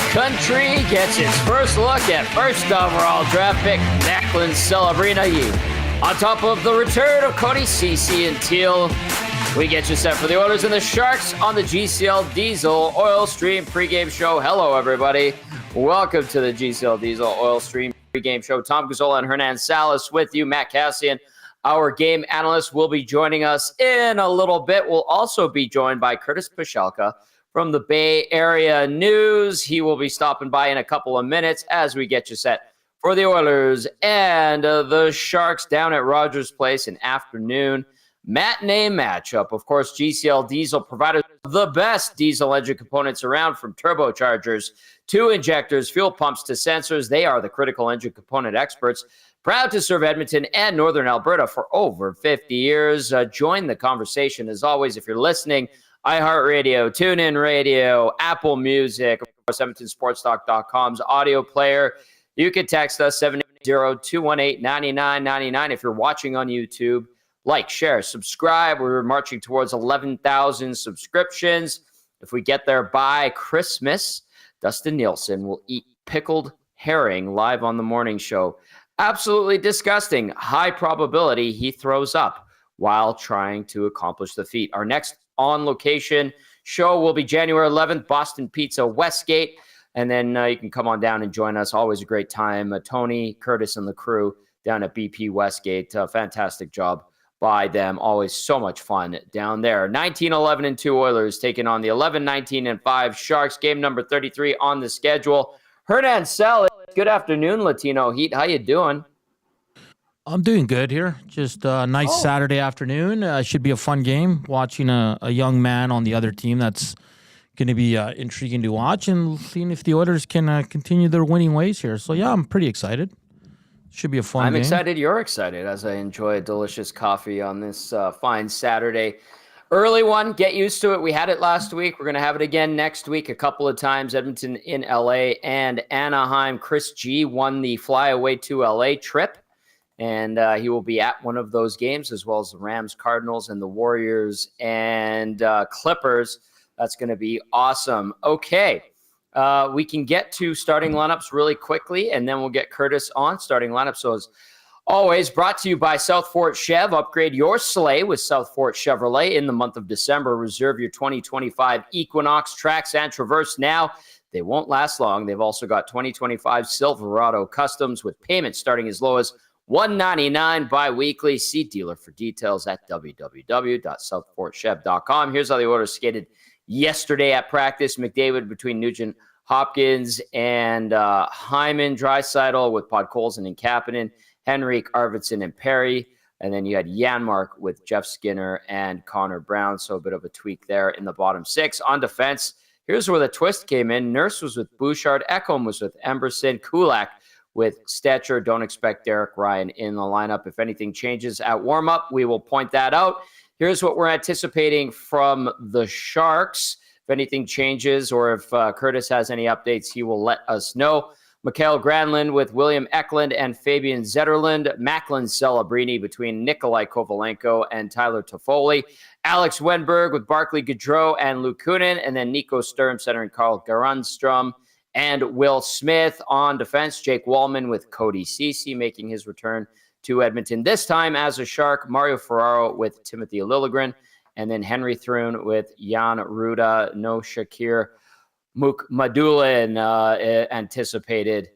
country gets its first look at first overall draft pick Declan Celebrina. On top of the return of Cody Ceci and Teal, we get you set for the Oilers and the Sharks on the GCL Diesel Oil Stream pregame show. Hello, everybody. Welcome to the GCL Diesel Oil Stream pregame show. Tom Gazzola and Hernan Salas with you. Matt Kassian, our game analyst, will be joining us in a little bit. We'll also be joined by Curtis Pashelka from the Bay Area News. He will be stopping by in a couple of minutes as we get you set for the Oilers and the Sharks down at Rogers Place, an afternoon matinee matchup. Of course, GCL Diesel provided the best diesel engine components around, from turbochargers to injectors, fuel pumps to sensors. They are the critical engine component experts. Proud to serve Edmonton and Northern Alberta for over 50 years. Join the conversation, as always, if you're listening. iHeartRadio, TuneIn Radio, Apple Music, of course, EdmontonSportsTalk.com's audio player. You can text us 780-218-9999 if you're watching on YouTube. Like, share, subscribe. We're marching towards 11,000 subscriptions. If we get there by Christmas, Dustin Nielsen will eat pickled herring live on the morning show. Absolutely disgusting. High probability he throws up while trying to accomplish the feat. Our next on-location show will be January 11th, Boston Pizza Westgate. And then you can come on down and join us. Always a great time. Tony, Curtis, and the crew down at BP Westgate. Fantastic job by them. Always so much fun down there. 19-11-2 Oilers taking on the 11-19-5 Sharks. Game number 33 on the schedule. Hernan Salas, good afternoon, Latino Heat. How you doing? I'm doing good here. Just a nice Saturday afternoon. Should be a fun game. Watching a young man on the other team that's going to be intriguing to watch, and seeing if the Oilers can continue their winning ways here. So, yeah, I'm pretty excited. Should be a fun game. I'm excited. You're excited as I enjoy a delicious coffee on this fine Saturday. Early one. Get used to it. We had it last week. We're going to have it again next week a couple of times. Edmonton in LA and Anaheim. Chris G won the fly-away to LA trip. And he will be at one of those games, as well as the Rams, Cardinals, and the Warriors and Clippers. That's going to be awesome. Okay, we can get to starting lineups really quickly, and then we'll get Curtis on starting lineups. So as always, brought to you by South Fort Chev. Upgrade your sleigh with South Fort Chevrolet in the month of December. Reserve your 2025 Equinox, Trax, and Traverse now. They won't last long. They've also got 2025 Silverado Customs with payments starting as low as $199 bi-weekly. See dealer for details at www.southfortchev.com. Here's how the Oilers skated yesterday at practice. McDavid between Nugent Hopkins and Hyman. Draisaitl with Podkolzin and Kapanen. Henrik, Arvidsson, and Perry. And then you had Janmark with Jeff Skinner and Connor Brown. So a bit of a tweak there in the bottom six. On defense, here's where the twist came in. Nurse was with Bouchard. Ekholm was with Emberson. Kulak with Stetcher. Don't expect Derek Ryan in the lineup. If anything changes at warm-up, we will point that out. Here's what we're anticipating from the Sharks. If anything changes or if Curtis has any updates, he will let us know. Mikael Granlund with William Eklund and Fabian Zetterlund. Macklin Celebrini between Nikolai Kovalenko and Tyler Toffoli. Alex Wenberg with Barclay Gaudreau and Luke Kunin. And then Nico Sturm centering Carl Garundstrom and Will Smith. On defense, Jake Wallman with Cody Ceci making his return to Edmonton, this time as a Shark. Mario Ferraro with Timothy Liljegren, and then Henry Thrun with Jan Ruda. No Shakir Mukmadulin anticipated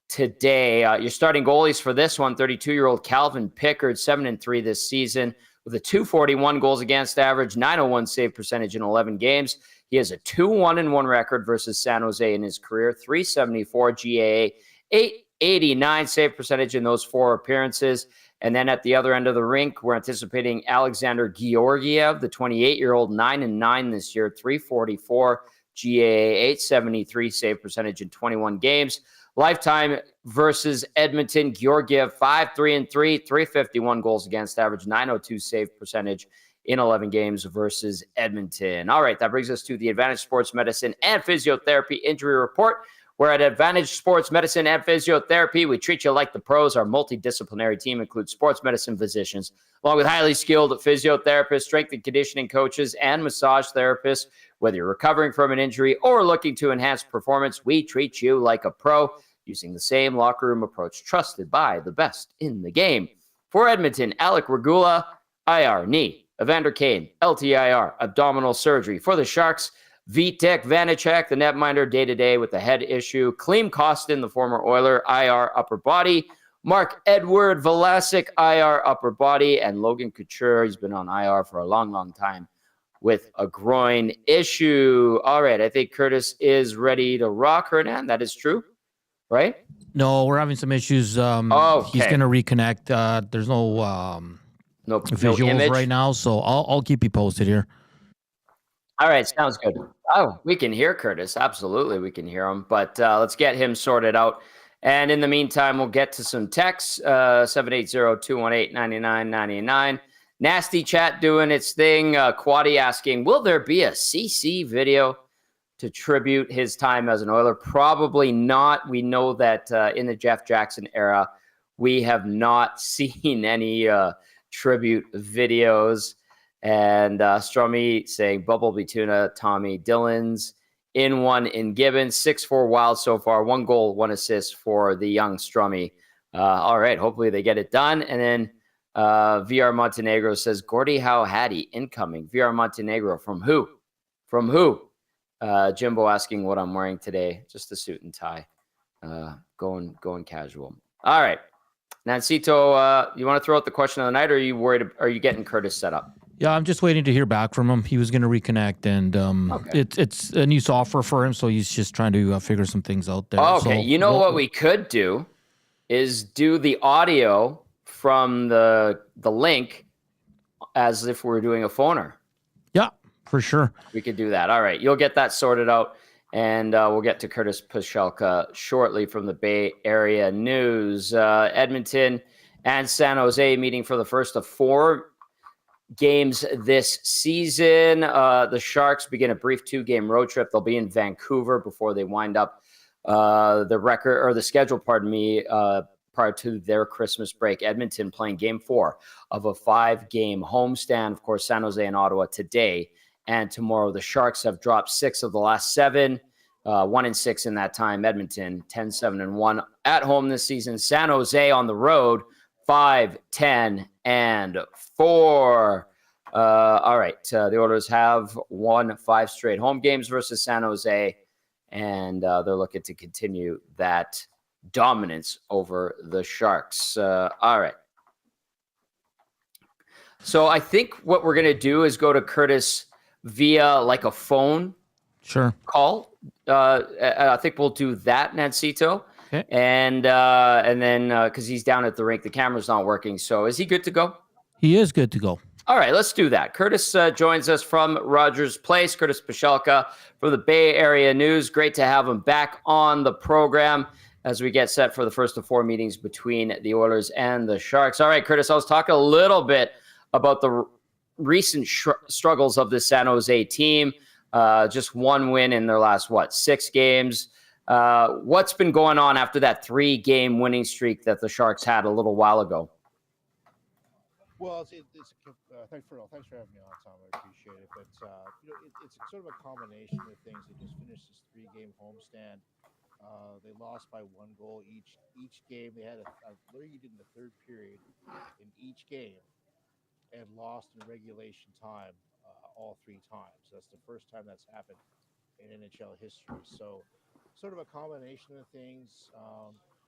today. Your starting goalies for this one, 32-year-old Calvin Pickard, 7-3 this season with a 241 goals against average, 901 save percentage in 11 games. He has a 2-1-1 record versus San Jose in his career, 374 GAA, 889 save percentage in those 4 appearances. And then at the other end of the rink, we're anticipating Alexander Georgiev, the 28-year-old, 9-9 this year, 344 GAA, 873 save percentage in 21 games. Lifetime versus Edmonton, Georgiev, 5-3-3, 351 goals against average, 902 save percentage in 11 games versus Edmonton. All right, that brings us to the Advantage Sports Medicine and Physiotherapy Injury Report. We're at Advantage Sports Medicine and Physiotherapy. We treat you like the pros. Our multidisciplinary team includes sports medicine physicians, along with highly skilled physiotherapists, strength and conditioning coaches, and massage therapists. Whether you're recovering from an injury or looking to enhance performance, we treat you like a pro using the same locker room approach trusted by the best in the game. For Edmonton, Alec Regula, IR knee. Evander Kane, LTIR, abdominal surgery. For the Sharks, Vitek Vanacek, the netminder, day-to-day with the head issue. Klim Kostin, the former Oiler, IR upper body. Mark Edward Vlasic, IR upper body. And Logan Couture, he's been on IR for a long, long time with a groin issue. All right, I think Curtis is ready to rock, Hernan. That is true, right? No, we're having some issues. He's going to reconnect. There's no visuals image right now, so I'll keep you posted here. All right, sounds good. Oh, we can hear Curtis. Absolutely, we can hear him. But let's get him sorted out. And in the meantime, we'll get to some texts. 780-218-9999. Nasty Chat doing its thing. Quaddy asking, will there be a CC video to tribute his time as an Oiler? Probably not. We know that in the Jeff Jackson era, we have not seen any tribute videos. And Strummy saying Bumblebee Tuna, Tommy Dillon's in one in Gibbons, 6-4 Wild so far, 1 goal, 1 assist for the young Strummy. All right, hopefully they get it done. And then VR Montenegro says Gordie Howe Hattie incoming. VR Montenegro from who? From who? Jimbo asking what I'm wearing today. Just a suit and tie. Going casual. All right. Nancito, you want to throw out the question of the night, or are you worried? Are you getting Curtis set up? Yeah, I'm just waiting to hear back from him. He was going to reconnect, and it's a new software for him, so he's just trying to figure some things out there. Okay, so, you know what we could do is do the audio from the link as if we were doing a phoner. Yeah, for sure. We could do that. All right, you'll get that sorted out, and we'll get to Curtis Pashelka shortly from the Bay Area News. Edmonton and San Jose meeting for the first of 4 games this season. The Sharks begin a brief 2-game road trip. They'll be in Vancouver before they wind up the schedule, prior to their Christmas break. Edmonton playing game 4 of a 5-game homestand. Of course, San Jose and Ottawa today and tomorrow. The Sharks have dropped 6 of the last 7, 1-6 in that time. Edmonton 10-7-1 at home this season. San Jose on the road 5-10-4. All right. The Oilers have won 5 straight home games versus San Jose, and they're looking to continue that dominance over the Sharks. All right. So I think what we're going to do is go to Curtis via like a phone call. I think we'll do that, Nancito. Okay. And then because he's down at the rink, the camera's not working. So is he good to go? He is good to go. All right, let's do that. Curtis joins us from Rogers Place. Curtis Pashelka from the Bay Area News. Great to have him back on the program as we get set for the first of 4 meetings between the Oilers and the Sharks. All right, Curtis, I was talking a little bit about the recent struggles of the San Jose team. Just 1 win in their last, 6 games. What's been going on after that 3-game winning streak that the Sharks had a little while ago? Well, thanks for having me on, Tom. I appreciate it. But it's sort of a combination of things. They just finished this 3-game homestand. They lost by 1 goal each game. They had a lead in the 3rd period in each game and lost in regulation time all 3 times. That's the first time that's happened in NHL history. So sort of a combination of things.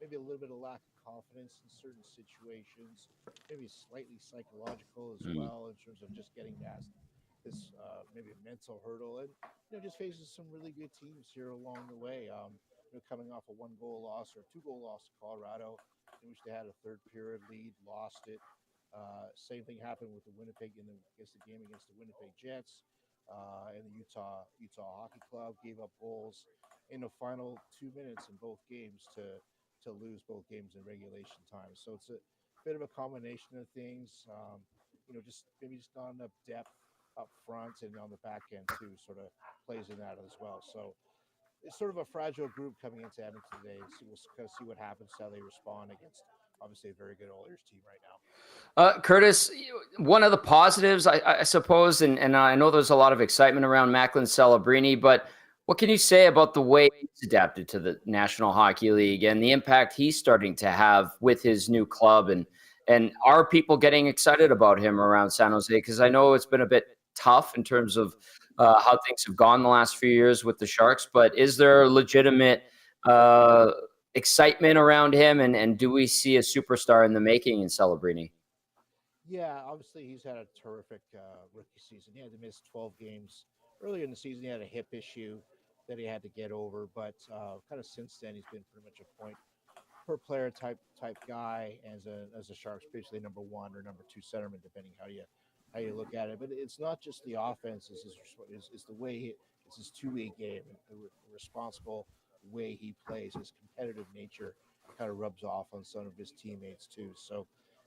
Maybe a little bit of lack of confidence in certain situations, maybe slightly psychological as well in terms of just getting past this maybe a mental hurdle, and just faces some really good teams here along the way. Coming off a 1-goal loss or a 2-goal loss to Colorado, in which they had a 3rd period lead, lost it. Same thing happened with the Winnipeg the game against the Winnipeg Jets, and the Utah Hockey Club gave up goals in the final 2 minutes in both games to lose both games in regulation time. So it's a bit of a combination of things. Just not enough depth up front, and on the back end too sort of plays in that as well. So it's sort of a fragile group coming into Edmonton today. We'll see what happens, how they respond against obviously a very good Oilers team right now. Curtis, one of the positives, I suppose, and I know there's a lot of excitement around Macklin Celebrini, but what can you say about the way he's adapted to the National Hockey League and the impact he's starting to have with his new club? And are people getting excited about him around San Jose? Because I know it's been a bit tough in terms of how things have gone the last few years with the Sharks, but is there legitimate uh, excitement around him? And do we see a superstar in the making in Celebrini? Yeah, obviously he's had a terrific rookie season. He had to miss 12 games earlier in the season. He had a hip issue that he had to get over, but kind of since then he's been pretty much a point per player type guy as a Sharks, basically number one or number two centerman, depending how you look at it. But it's not just the offense; it's the way it's his two-way game, the responsible way he plays, his competitive nature kind of rubs off on some of his teammates too. So,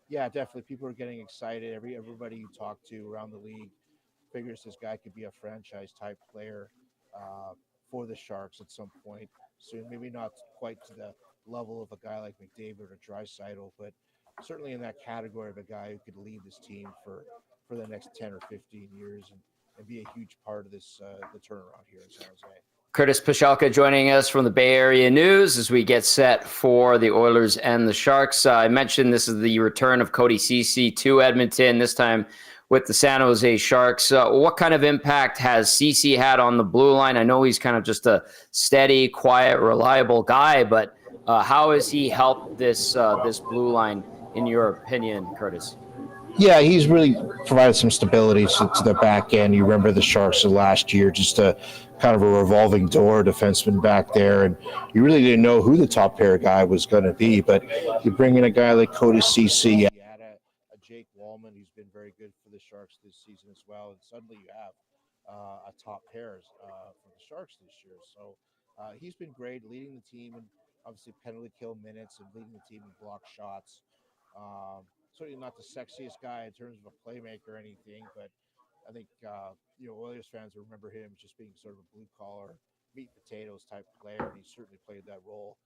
yeah, definitely people are getting excited. Everybody you talk to around the league figures this guy could be a franchise type player for the Sharks at some point soon. Maybe not quite to the level of a guy like McDavid or Draisaitl, but certainly in that category of a guy who could lead this team for the next 10 or 15 years and be a huge part of this the turnaround here in San Jose. Curtis Pashalka joining us from the Bay Area News as we get set for the Oilers and the Sharks. I mentioned this is the return of Cody Ceci to Edmonton, this time with the San Jose Sharks. What kind of impact has Ceci had on the blue line? I know he's kind of just a steady, quiet, reliable guy, but how has he helped this blue line, in your opinion, Curtis? Yeah, he's really provided some stability to the back end. You remember the Sharks of last year, just a kind of a revolving door defenseman back there, and you really didn't know who the top pair guy was going to be. But you bring in a guy like Cody Ceci, you add a Jake Wallman, who's been very good for the Sharks this season as well, and suddenly you have a top pairs for the Sharks this year. So he's been great, leading the team and obviously penalty kill minutes and leading the team in block shots. Certainly not the sexiest guy in terms of a playmaker or anything, but I think Oilers fans will remember him just being sort of a blue collar, meat and potatoes type player, and he certainly played that role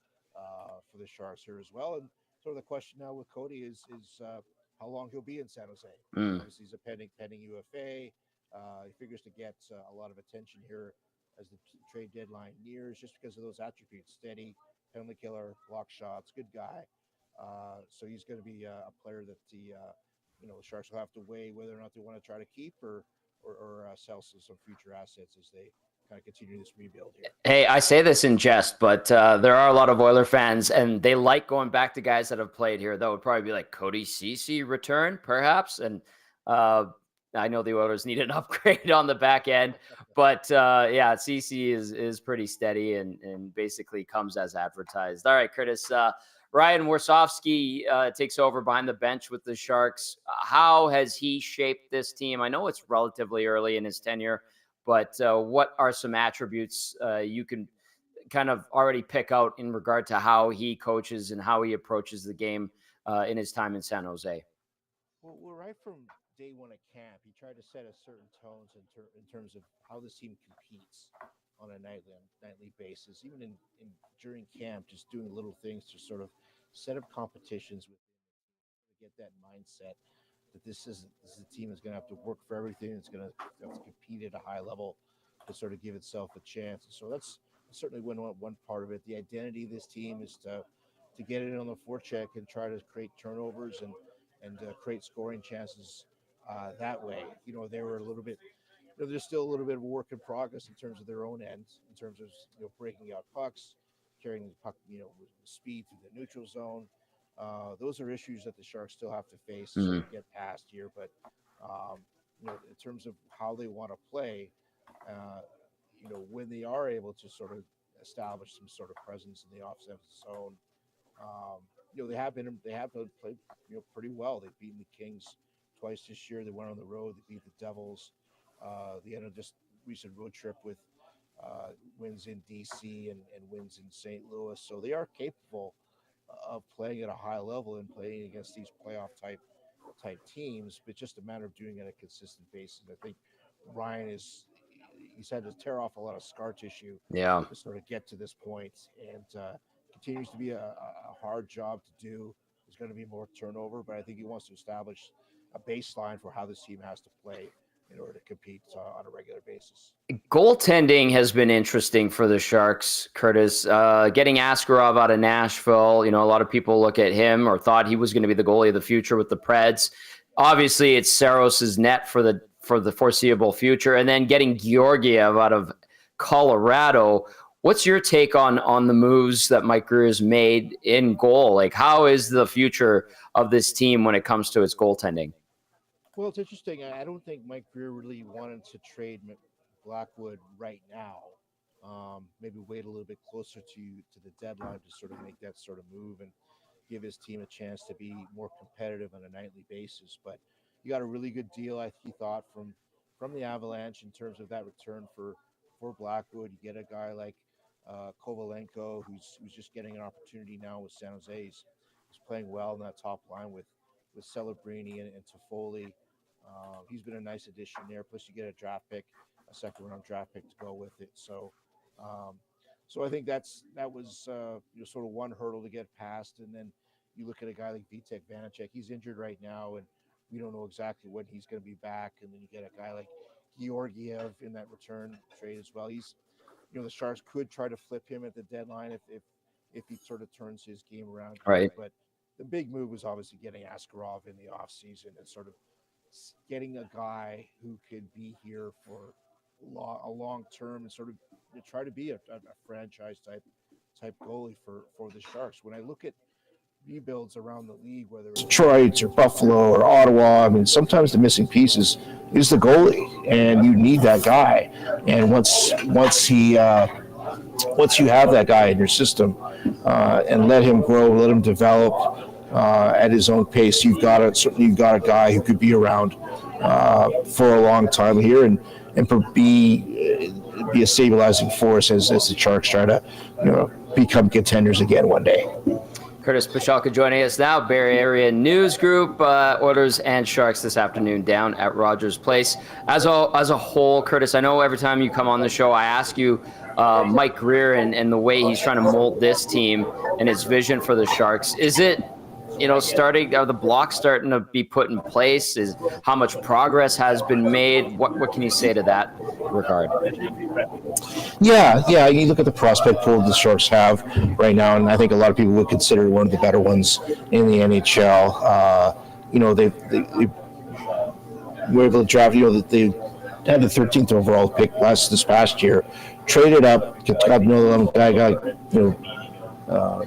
for the Sharks here as well. And sort of the question now with Cody is how long he'll be in San Jose. Mm. Obviously, he's a pending UFA. He figures to get a lot of attention here as the trade deadline nears, just because of those attributes: steady, penalty killer, block shots, good guy. So he's going to be a player that the Sharks will have to weigh whether or not they want to try to keep or sell some future assets as they kind of continue this rebuild here. Hey, I say this in jest, but there are a lot of Oiler fans, and they like going back to guys that have played here. That would probably be like Cody Ceci return, perhaps. And I know the Oilers need an upgrade on the back end, but yeah, Ceci is pretty steady and basically comes as advertised. All right, Curtis. Ryan Warsofsky takes over behind the bench with the Sharks. How has he shaped this team? I know it's relatively early in his tenure, but what are some attributes you can kind of already pick out in regard to how he coaches and how he approaches the game in his time in San Jose? Well, right from day one at camp, he tried to set a certain tones in terms of how this team competes on a nightly basis. Even in during camp, just doing little things to sort of set up competitions with get that mindset that this is a team that's going to have to work for everything. It's going to have to compete at a high level to sort of give itself a chance. And so that's certainly one part of it. The identity of this team is to get it on the forecheck and try to create turnovers and create scoring chances that way. They were a little bit. There's still a little bit of a work in progress in terms of their own ends, in terms of breaking out pucks, carrying the puck, with speed through the neutral zone. Those are issues that the Sharks still have to face to sort of get past here. But in terms of how they want to play, when they are able to sort of establish some sort of presence in the offensive zone, they have played pretty well. They've beaten the Kings twice this year. They went on the road. They beat the Devils. The end of just recent road trip with wins in DC and wins in St. Louis. So they are capable of playing at a high level and playing against these playoff type teams, but just a matter of doing it on a consistent basis. I think Ryan he's had to tear off a lot of scar tissue Yeah. to sort of get to this point, and continues to be a hard job to do. there's going to be more turnover, but I think he wants to establish a baseline for how this team has to play in order to compete on a regular basis. Goaltending has been interesting for the Sharks, Curtis. Getting Askarov out of Nashville, a lot of people look at him or thought he was going to be the goalie of the future with the Preds. Obviously, it's Saros's net for the foreseeable future. And then getting Georgiev out of Colorado. What's your take on the moves that Mike Grier has made in goal? Like, how is the future of this team when it comes to its goaltending? Well, it's interesting. I don't think Mike Grier really wanted to trade Blackwood right now. Maybe wait a little bit closer to the deadline to sort of make that sort of move and give his team a chance to be more competitive on a nightly basis. But you got a really good deal, he thought, from the Avalanche in terms of that return for Blackwood. You get a guy like Kovalenko, who's just getting an opportunity now with San Jose. He's playing well in that top line with Celebrini and Toffoli. He's been a nice addition there. Plus, you get a second-round draft pick to go with it. So I think that was sort of one hurdle to get past. And then you look at a guy like Vitek Vanacek. He's injured right now, and we don't know exactly when he's going to be back. And then you get a guy like Georgiev in that return trade as well. He's, the Sharks could try to flip him at the deadline if he sort of turns his game around. Right. But the big move was obviously getting Askarov in the offseason and sort of getting a guy who could be here for a long term and sort of try to be a franchise type goalie for the Sharks. When I look at rebuilds around the league, whether it's Detroit or Buffalo or Ottawa, I mean, sometimes the missing piece is the goalie, and you need that guy. And once you have that guy in your system and let him grow, let him develop at his own pace, you've got a guy who could be around for a long time here and be a stabilizing force as the Sharks try to become contenders again one day. Curtis Pachalka joining us now, Bay Area News Group, Oilers and Sharks this afternoon down at Rogers Place. As a whole, Curtis, I know every time you come on the show, I ask you Mike Grier and the way he's trying to mold this team and his vision for the Sharks. Is it, are the blocks starting to be put in place? Is how much progress has been made? What can you say to that regard? Yeah. You look at the prospect pool the Sharks have right now, and I think a lot of people would consider it one of the better ones in the NHL. They were able to draft. They had the 13th overall pick this past year, traded up, got another guy,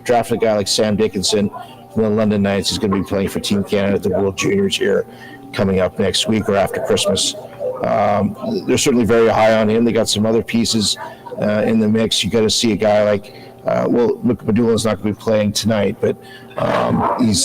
drafted a guy like Sam Dickinson from the London Knights. He's going to be playing for Team Canada at the World Juniors here coming up next week or after Christmas. They're certainly very high on him. They got some other pieces in the mix. You got to see a guy like, Luke Madulin's not going to be playing tonight, but he's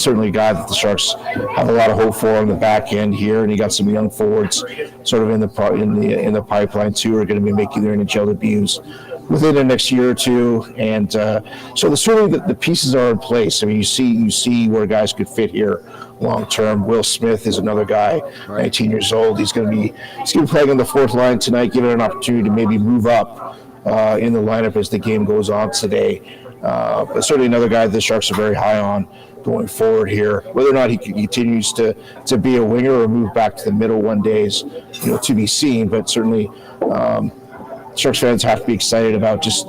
certainly a guy that the Sharks have a lot of hope for on the back end here, and you got some young forwards sort of in the pipeline too, who are going to be making their NHL debuts within the next year or two, and so certainly the pieces are in place. I mean, you see where guys could fit here long term. Will Smith is another guy, 19 years old. He's going to be playing on the fourth line tonight, given an opportunity to maybe move up in the lineup as the game goes on today. But certainly another guy the Sharks are very high on going forward here. Whether or not he continues to be a winger or move back to the middle one day is to be seen. But certainly Sharks fans have to be excited about just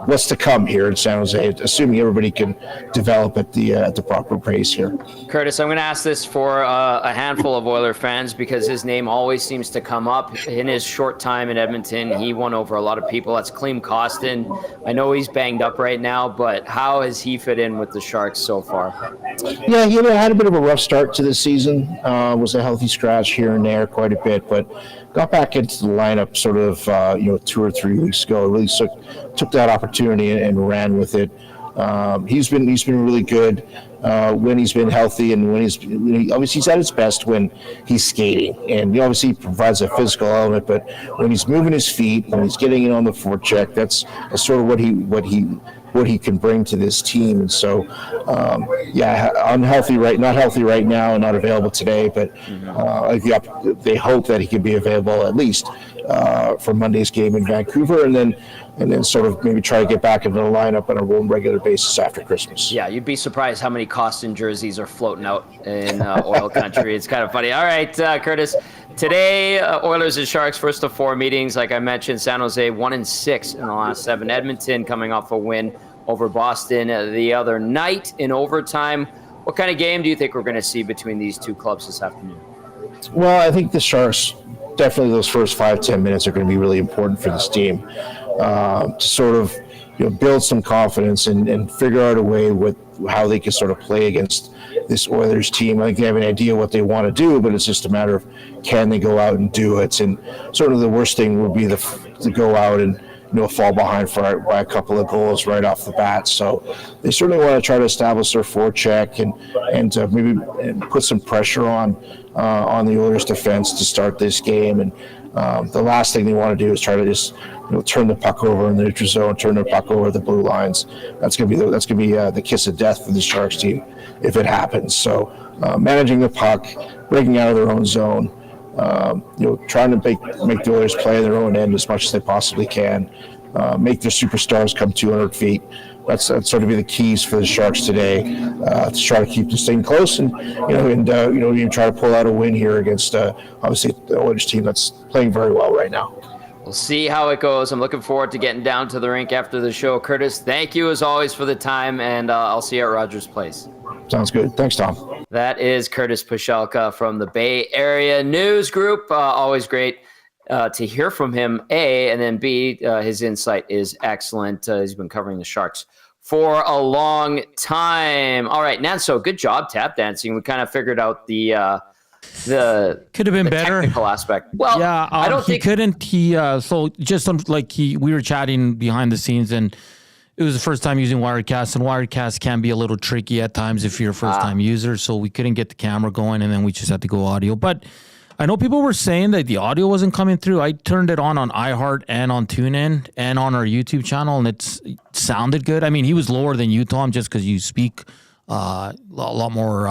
what's to come here in San Jose, assuming everybody can develop at the proper pace here. Curtis, I'm going to ask this for a handful of Oiler fans because his name always seems to come up. In his short time in Edmonton, he won over a lot of people. That's Klim Kostin. I know he's banged up right now, but how has he fit in with the Sharks so far? Yeah, he had a bit of a rough start to the season. Was a healthy scratch here and there quite a bit, but got back into the lineup sort of 2 or 3 weeks ago. Really took that opportunity and ran with it. He's been really good when he's been healthy, and when obviously he's at his best when he's skating, and obviously he provides a physical element. But when he's moving his feet, when he's getting in on the forecheck, that's sort of what he can bring to this team. And so, not healthy right now and not available today, but they hope that he can be available at least for Monday's game in Vancouver, and then sort of maybe try to get back into the lineup on a regular basis after Christmas. Yeah, you'd be surprised how many Kassian jerseys are floating out in oil country. It's kind of funny. All right, Curtis. Today, Oilers and Sharks, first of 4 meetings. Like I mentioned, San Jose 1-6 in the last 7. Edmonton coming off a win over Boston the other night in overtime. What kind of game do you think we're going to see between these two clubs this afternoon? Well, I think the Sharks, definitely those first 5-10 minutes are going to be really important for this team to sort of build some confidence and figure out a way with how they can sort of play against this Oilers team. I think they have an idea what they want to do, but it's just a matter of can they go out and do it. And sort of the worst thing would be to go out and fall behind by a couple of goals right off the bat. So they certainly want to try to establish their forecheck and maybe put some pressure on the Oilers defense to start this game. And the last thing they want to do is try to just turn the puck over in the neutral zone, turn the puck over the blue lines. That's going to be the kiss of death for the Sharks team if it happens. So managing the puck, breaking out of their own zone, trying to make the Oilers play their own end as much as they possibly can, make their superstars come 200 feet. That's sort of be the keys for the Sharks today to try to keep this thing close and even try to pull out a win here against obviously the Oilers team that's playing very well right now. We'll see how it goes. I'm looking forward to getting down to the rink after the show. Curtis, thank you as always for the time, and I'll see you at Rogers Place. Sounds good. Thanks, Tom. That is Curtis Pashelka from the Bay Area News Group. Always great to hear from him, A, and then B, his insight is excellent. He's been covering the Sharks for a long time. All right, Nanso, good job tap dancing. We kind of figured out the could have been better technical aspect. Well, yeah, I don't think couldn't. So just we were chatting behind the scenes, and it was the first time using Wirecast, and Wirecast can be a little tricky at times if you're a first-time user. So we couldn't get the camera going, and then we just had to go audio. But I know people were saying that the audio wasn't coming through. I turned it on iHeart and on TuneIn and on our YouTube channel, and it sounded good. I mean, he was lower than you, Tom, just because you speak a lot more.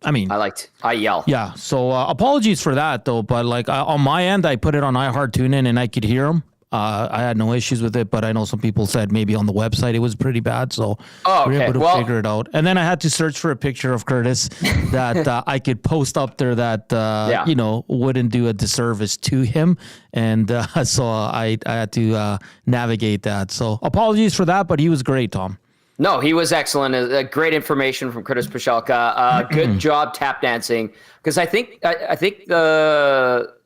I yell. Yeah. So apologies for that, though. But on my end, I put it on iHeart, TuneIn, and I could hear him. I had no issues with it, but I know some people said maybe on the website it was pretty bad. So we were able to figure it out. And then I had to search for a picture of Curtis that I could post up there that, wouldn't do a disservice to him. And so I had to navigate that. So apologies for that, but he was great, Tom. No, he was excellent. Great information from Curtis Pashelka. Good job tap dancing. Because I think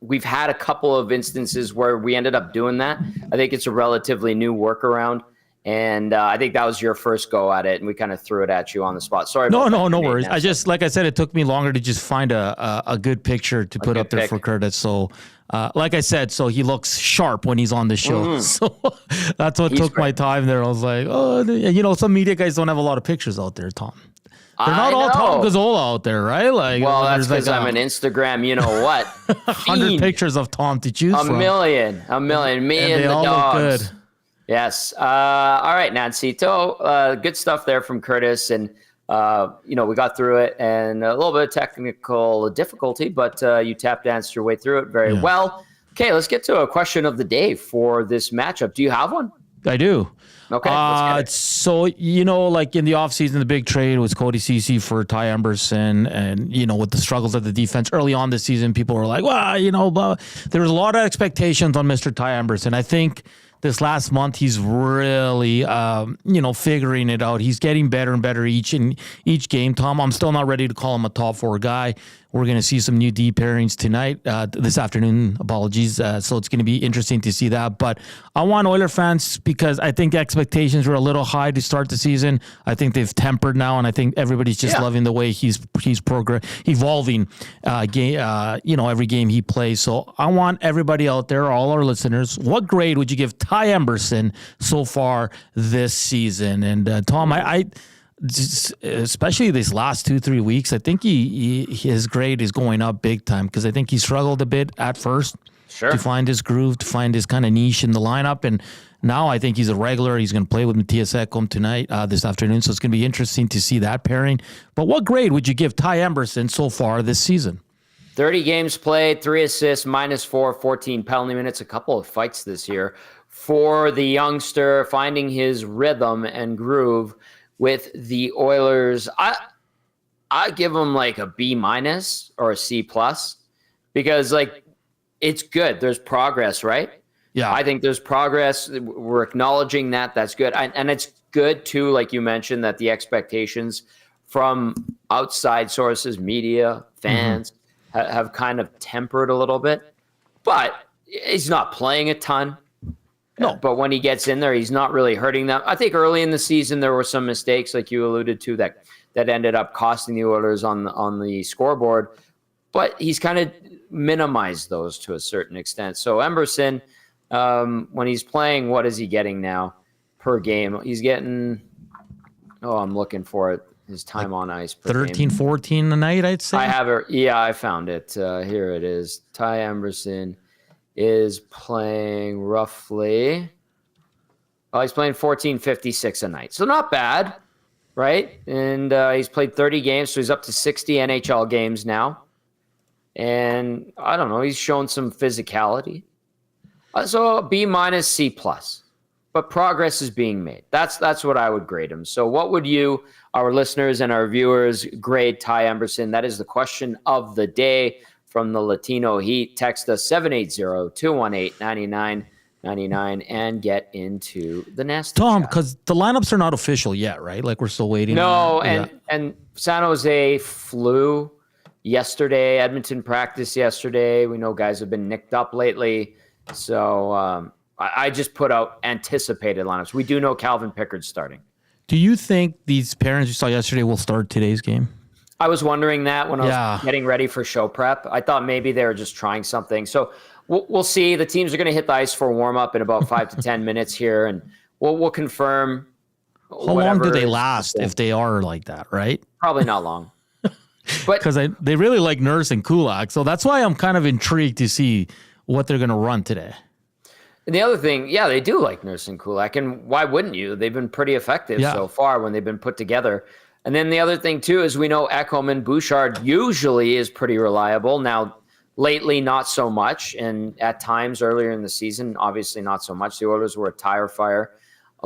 we've had a couple of instances where we ended up doing that. I think it's a relatively new workaround. And I think that was your first go at it, and we kind of threw it at you on the spot. Sorry. No worries. I just, like I said, it took me longer to just find a good picture to put up there for Curtis. So, like I said, so he looks sharp when he's on the show. Mm-hmm. So that's what took my time there. I was like, some media guys don't have a lot of pictures out there, Tom. They're not all Tom Gazzola out there, right? That's because I'm an Instagram, you know what? 100 pictures of Tom to choose from. A million. Me and the dogs. Look good. Yes. All right, Nancito. Good stuff there from Curtis. And, we got through it and a little bit of technical difficulty, but you tap danced your way through it very well. Okay, let's get to a question of the day for this matchup. Do you have one? I do. Okay. Let's so, in the offseason, the big trade was Cody Ceci for Ty Emberson. And, with the struggles of the defense early on this season, people were like, there was a lot of expectations on Mr. Ty Emberson. I think this last month, he's really, figuring it out. He's getting better and better each game. Tom, I'm still not ready to call him a top 4 guy. We're going to see some new D pairings tonight, this afternoon. Apologies. So it's going to be interesting to see that. But I want Oiler fans because I think expectations were a little high to start the season. I think they've tempered now, and I think everybody's just loving the way he's evolving. Every game he plays. So I want everybody out there, all our listeners, what grade would you give Ty Emberson so far this season? And Tom, I especially these last 2-3 weeks, I think his grade is going up big time because I think he struggled a bit at first to find his groove, to find his kind of niche in the lineup. And now I think he's a regular. He's going to play with Matthias Ekholm tonight, this afternoon. So it's going to be interesting to see that pairing. But what grade would you give Ty Emberson so far this season? 30 games played, 3 assists, -4, 14 penalty minutes, a couple of fights this year for the youngster, finding his rhythm and groove with the Oilers. I give him like a B- or a C+, because like it's good. There's progress, right? Yeah. I think there's progress. We're acknowledging that. That's good. And it's good too, like you mentioned, that the expectations from outside sources, media, fans, have kind of tempered a little bit. But he's not playing a ton. No. But when he gets in there, he's not really hurting them. I think early in the season there were some mistakes, like you alluded to, that ended up costing the Oilers on the scoreboard. But he's kind of minimized those to a certain extent. So Emberson, when he's playing, what is he getting now per game? He's getting, I'm looking for it, his time on ice per 13, game. 14 a night, I'd say. I have it. Yeah, I found it. Here it is. Ty Emberson is playing roughly, he's playing 14.56 a night. So not bad, right? And he's played 30 games, so he's up to 60 NHL games now. And I don't know, he's shown some physicality. So B-, C+. But progress is being made. That's what I would grade him. So what would you, our listeners and our viewers, grade Ty Emberson? That is the question of the day from the Latino Heat. Text us 780-218-9999 and get into the nasty Tom, chat. because the lineups are not official yet, right? Like we're still waiting. No, and San Jose flew yesterday. Edmonton practiced yesterday. We know guys have been nicked up lately. So I just put out anticipated lineups. We do know Calvin Pickard's starting. Do you think these parents you saw yesterday will start today's game? I was wondering that when I was getting ready for show prep. I thought maybe they were just trying something. So we'll see. The teams are going to hit the ice for a warm-up in about 5 to 10 minutes here, and we'll confirm. How long do they last if they are like that, right? Probably not long. But because they really like Nurse and Kulak, so that's why I'm kind of intrigued to see what they're going to run today. And the other thing, they do like Nurse and Kulak, and why wouldn't you? They've been pretty effective so far when they've been put together. And then the other thing, too, is we know Ekholm and Bouchard usually is pretty reliable. Now, lately, not so much. And at times earlier in the season, obviously not so much. The Oilers were a tire fire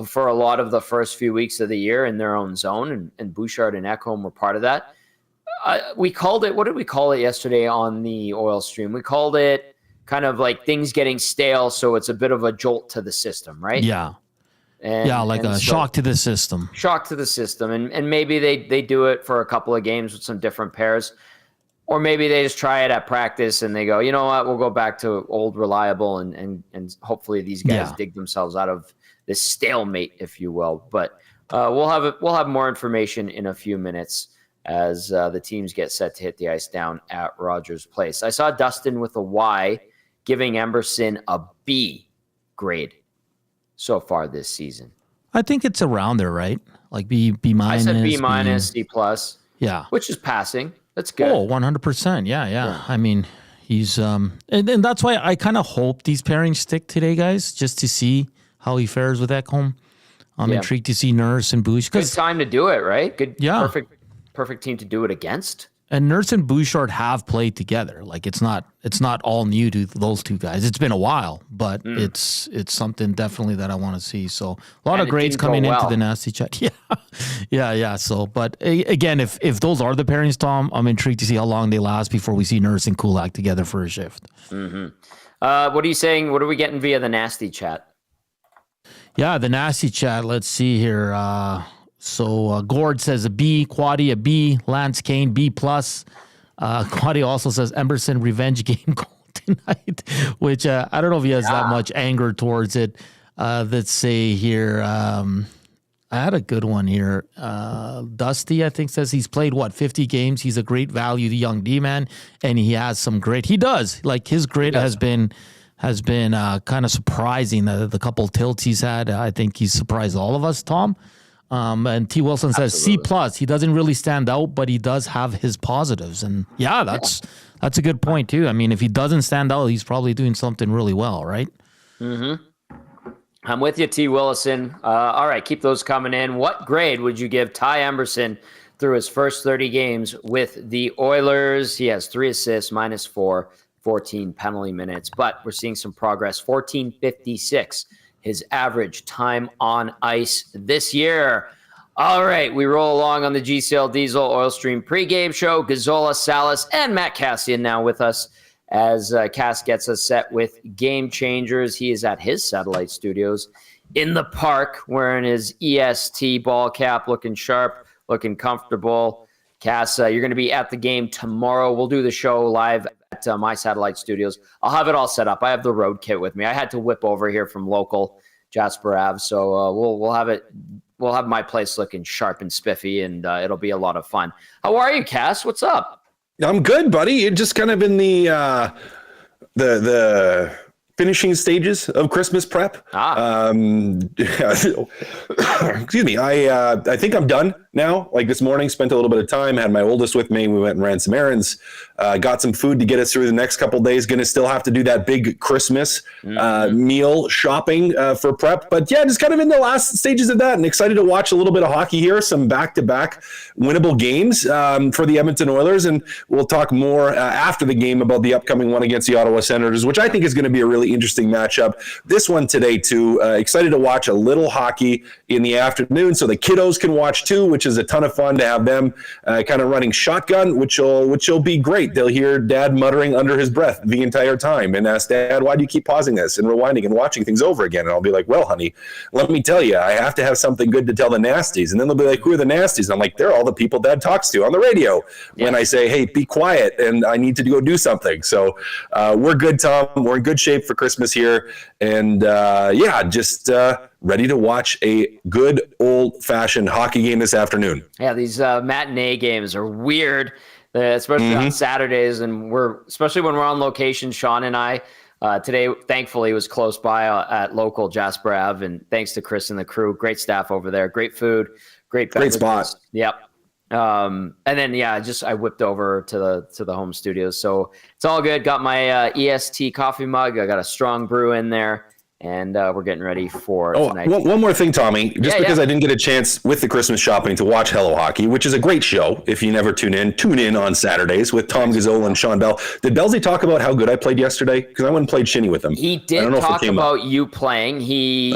for a lot of the first few weeks of the year in their own zone. And Bouchard and Ekholm were part of that. We called it, what did we call it yesterday on the Oil Stream? We called it kind of like things getting stale, so it's a bit of a jolt to the system, right? Yeah. Like a shock to the system. Shock to the system. And maybe they do it for a couple of games with some different pairs. Or maybe they just try it at practice and they go, you know what, we'll go back to old reliable and hopefully these guys dig themselves out of this stalemate, if you will. But we'll have more information in a few minutes as the teams get set to hit the ice down at Rogers Place. I saw Dustin with a Y giving Emberson a B grade so far this season. I think it's around there, right? Like B-. I said B-, C+. Yeah. Which is passing. That's good. Oh, 100%. Yeah. I mean, he's and that's why I kind of hope these pairings stick today, guys, just to see how he fares with Ekholm. I'm intrigued to see Nurse and Bush. Good time to do it, right? Good. Yeah. Perfect team to do it against. And Nurse and Bouchard have played together. Like it's not all new to those two guys. It's been a while, but it's something definitely that I want to see. So a lot of grades coming into the nasty chat. Yeah. So, but again, if those are the pairings, Tom, I'm intrigued to see how long they last before we see Nurse and Kulak together for a shift. What are you saying? What are we getting via the nasty chat? Yeah, the nasty chat. Let's see here. So Gord says a B, Quaddy a B, Lance Kane B+. Quaddy also says Emberson revenge game goal tonight, which I don't know if he has that much anger towards it. Let's say here, I had a good one here. Dusty, I think, says he's played, 50 games. He's a great value, the young D-man, and he has some grit. He does. Like, his grit has been kind of surprising. The couple tilts he's had, I think he's surprised all of us, Tom. And T. Wilson says C+. He doesn't really stand out, but he does have his positives. And that's a good point too. I mean, if he doesn't stand out, he's probably doing something really well, right? I'm with you, T. Willison. All right, keep those coming in. What grade would you give Ty Emberson through his first 30 games with the Oilers. He has 3 assists, -4, 14 penalty minutes, but we're seeing some progress. 14:56, his average time on ice this year. All right, we roll along on the GCL Diesel Oil Stream pregame show. Gazzola, Salas, and Matt Kassian now with us as Cass gets us set with Game Changers. He is at his satellite studios in the park wearing his EST ball cap, looking sharp, looking comfortable. Cass, you're going to be at the game tomorrow. We'll do the show live at my satellite studios. I'll have it all set up. I have the road kit with me. I had to whip over here from local Jasper Ave, so we'll have it. We'll have my place looking sharp and spiffy, and it'll be a lot of fun. How are you, Cass? What's up? I'm good, buddy. You're just kind of in the finishing stages of Christmas prep. Excuse me. I think I'm done now. Like this morning, spent a little bit of time, had my oldest with me. We went and ran some errands, got some food to get us through the next couple of days. Going to still have to do that big Christmas meal shopping for prep. But yeah, just kind of in the last stages of that, and excited to watch a little bit of hockey here. Some back-to-back winnable games for the Edmonton Oilers. And we'll talk more after the game about the upcoming one against the Ottawa Senators, which I think is going to be a really interesting matchup. This one today, too. Excited to watch a little hockey in the afternoon so the kiddos can watch, too, which is a ton of fun to have them kind of running shotgun, which will be great. They'll hear Dad muttering under his breath the entire time and ask Dad, why do you keep pausing this and rewinding and watching things over again? And I'll be like, well, honey, let me tell you, I have to have something good to tell the nasties. And then they'll be like, who are the nasties? And I'm like, they're all the people Dad talks to on the radio when I say, hey, be quiet and I need to go do something. So we're good, Tom. We're in good shape for Christmas here. And just ready to watch a good old-fashioned hockey game this afternoon. Yeah, these matinee games are weird, especially on Saturdays, and especially when we're on location. Sean and I today, thankfully, was close by at local Jasper Ave, and thanks to Chris and the crew, great staff over there, great food, great spot. Yep. And then I whipped over to the home studios, so it's all good. Got my EST coffee mug. I got a strong brew in there. And we're getting ready for tonight. One more thing, Tommy. Because I didn't get a chance with the Christmas shopping to watch Hello Hockey, which is a great show. If you never tune in on Saturdays with Tom Gazzola and Sean Bell. Did Bellsy talk about how good I played yesterday? Because I went and played shinny with him. He did talk about you playing. He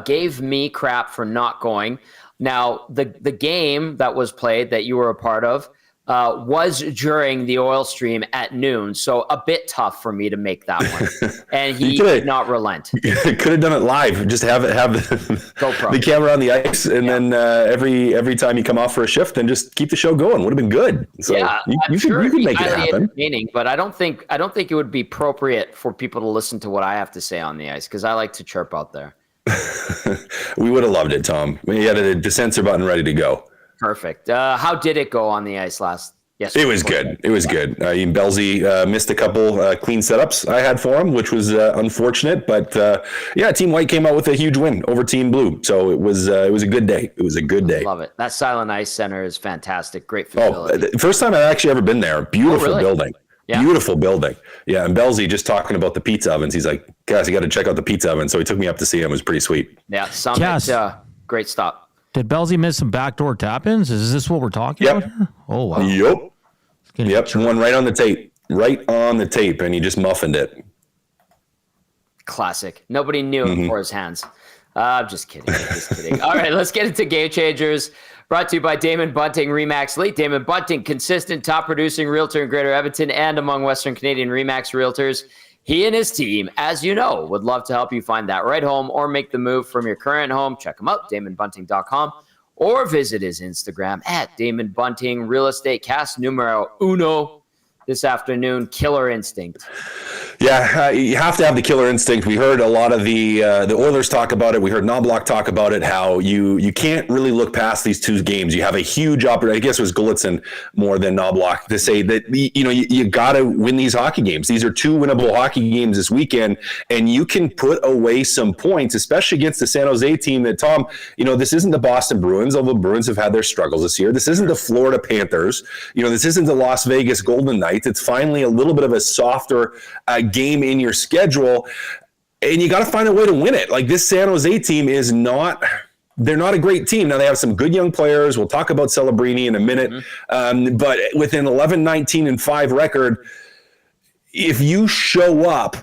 gave me crap for not going. Now, the game that was played that you were a part of was during the oil stream at noon, so a bit tough for me to make that one. And he did not relent. Could have done it live. Just have the camera on the ice, and then every time you come off for a shift, then just keep the show going. Would have been good. So you could make it happen. But I don't think it would be appropriate for people to listen to what I have to say on the ice because I like to chirp out there. We would have loved it, Tom. We had the censor button ready to go. Perfect. How did it go on the ice yesterday? It was good. It was good. Bellsy missed a couple clean setups I had for him, which was unfortunate. But Team White came out with a huge win over Team Blue. So it was a good day. It was a good day. Love it. That Silent Ice Center is fantastic. Great facility. First time I've actually ever been there. Beautiful building. Yeah. Beautiful building. Yeah, and Bellsy just talking about the pizza ovens. He's like, guys, you got to check out the pizza oven. So he took me up to see him. It was pretty sweet. Yeah, Summit, great stop. Did Bellsy miss some backdoor tap-ins? Is this what we're talking about here? Oh, wow. Yep. One right on the tape. Right on the tape, and he just muffined it. Classic. Nobody knew him for his hands. I'm just kidding. All right, let's get into Game Changers. Brought to you by Damon Bunting, RE/MAX Elite. Damon Bunting, consistent top-producing realtor in Greater Edmonton and among Western Canadian RE/MAX realtors. He and his team, as you know, would love to help you find that right home or make the move from your current home. Check him out, DamonBunting.com, or visit his Instagram at Damon Bunting Real Estate. Cast numero uno this afternoon, Killer Instinct. Yeah, you have to have the killer instinct. We heard a lot of the Oilers talk about it. We heard Knobloch talk about it, how you can't really look past these two games. You have a huge opportunity. I guess it was Golitzin more than Knobloch to say that, you got to win these hockey games. These are two winnable hockey games this weekend, and you can put away some points, especially against the San Jose team that, Tom, this isn't the Boston Bruins, although Bruins have had their struggles this year. This isn't the Florida Panthers. This isn't the Las Vegas Golden Knights. It's finally a little bit of a softer game in your schedule, and you got to find a way to win it. Like, this San Jose team is not they're not a great team. Now they have some good young players. We'll talk about Celebrini in a minute. But with an 11-19-5 record, if you show up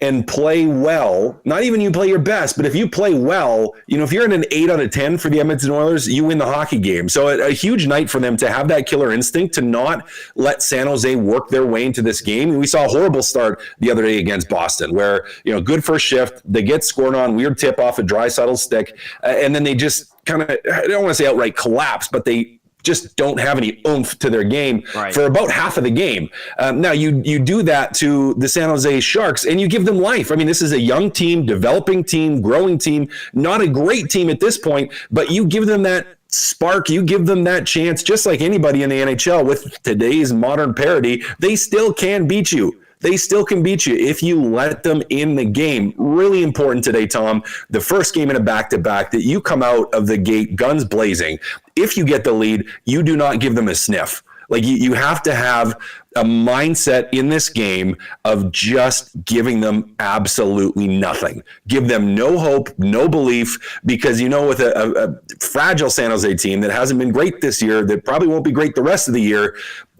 and play well, not even you play your best, but if you play well, if you're in an 8 out of 10 for the Edmonton Oilers, you win the hockey game. So a huge night for them to have that killer instinct, to not let San Jose work their way into this game. We saw a horrible start the other day against Boston where, good first shift, they get scored on, weird tip off a Draisaitl's stick, and then they just kind of, I don't want to say outright collapse, but they just don't have any oomph to their game for about half of the game. Now you do that to the San Jose Sharks and you give them life. I mean, this is a young team, developing team, growing team, not a great team at this point, but you give them that spark, you give them that chance, just like anybody in the NHL with today's modern parity, they still can beat you. They still can beat you if you let them in the game. Really important today, Tom. The first game in a back-to-back, that you come out of the gate guns blazing. If you get the lead, you do not give them a sniff. Like you have to have a mindset in this game of just giving them absolutely nothing. Give them no hope, no belief, because with a fragile San Jose team that hasn't been great this year, that probably won't be great the rest of the year,